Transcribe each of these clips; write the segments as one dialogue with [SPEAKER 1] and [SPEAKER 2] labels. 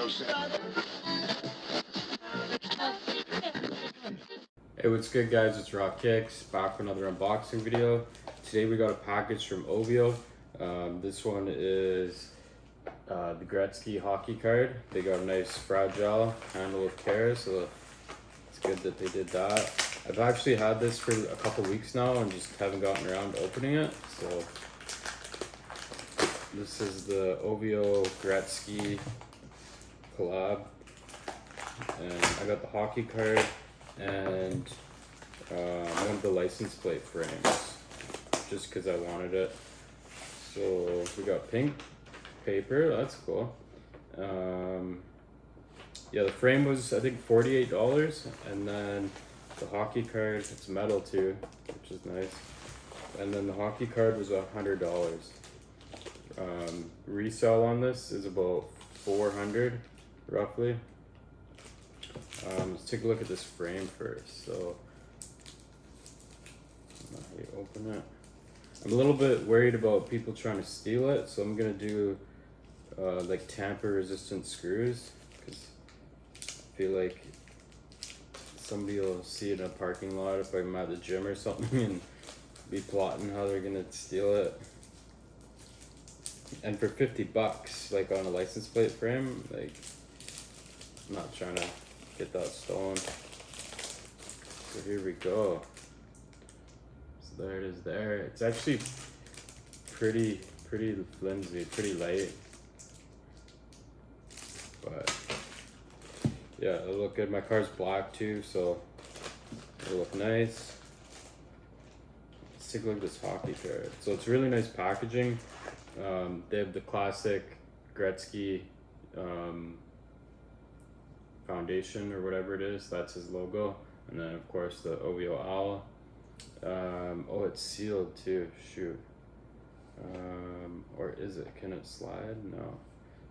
[SPEAKER 1] Hey, what's good guys, it's Rock Kicks, back for another unboxing video. Today we got a package from OVO. This one is the Gretzky hockey card. They got a nice fragile handle with care, so it's good that they did that. I've actually had this for a couple weeks now and just haven't gotten around to opening it. So this is the OVO Gretzky collab. And I got the hockey card and one of the license plate frames just because I wanted it. So we got pink paper, that's cool. Yeah, the frame was I think $48, and then the hockey card, it's metal too, which is nice. And then the hockey card was $100. Resale on this is about $400 roughly. Let's take a look at this frame first. So, I don't know how you open it. I'm a little bit worried about people trying to steal it, so I'm gonna do like tamper-resistant screws, because I feel like somebody will see it in a parking lot if I'm at the gym or something and be plotting how they're gonna steal it. And for $50, like on a license plate frame, like I'm not trying to get that stolen. So here we go. So there it is there. It's actually pretty flimsy, pretty light. But yeah, it'll look good. My car's black too, so it'll look nice. Let's take a look at this hockey card. So it's really nice packaging. They have the classic Gretzky foundation or whatever it is, that's his logo, and then of course the OVO owl. Oh, it's sealed too, shoot. Or is it, can it slide? No.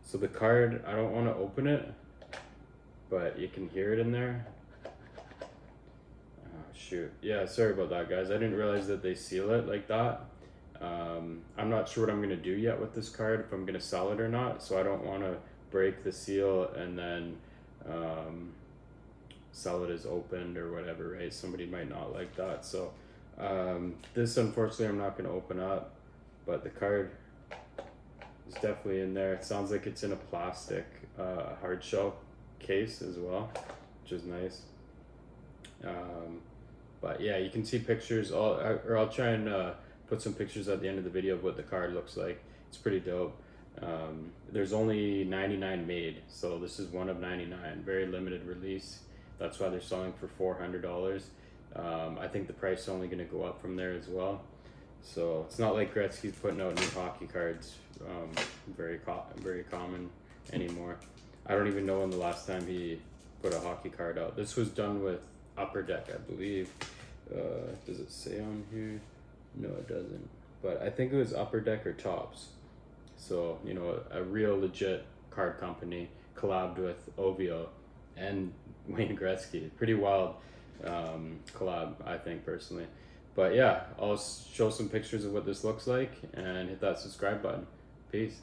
[SPEAKER 1] So the card, I don't want to open it, but you can hear it in there. Oh, shoot. Yeah, sorry about that guys, I didn't realize that they seal it like that. I'm not sure what I'm gonna do yet with this card, if I'm gonna sell it or not, so I don't want to break the seal and then sell it as opened or whatever, right? Somebody might not like that. So this unfortunately I'm not going to open up, but the card is definitely in there. It sounds like it's in a plastic hard shell case as well, which is nice. But yeah, you can see pictures, I'll try and put some pictures at the end of the video of what the card looks like. It's pretty dope. There's only 99 made, so this is one of 99, very limited release. That's why they're selling for $400. I think the price is only going to go up from there as well. So it's not like Gretzky's putting out new hockey cards, very common anymore. I don't even know when the last time he put a hockey card out. This was done with Upper Deck, I believe. Does it say on here? No, it doesn't. But I think it was Upper Deck or Tops. So, you know, a real legit card company collabed with OVO and Wayne Gretzky. Pretty wild collab, I think, personally. But yeah, I'll show some pictures of what this looks like and hit that subscribe button. Peace.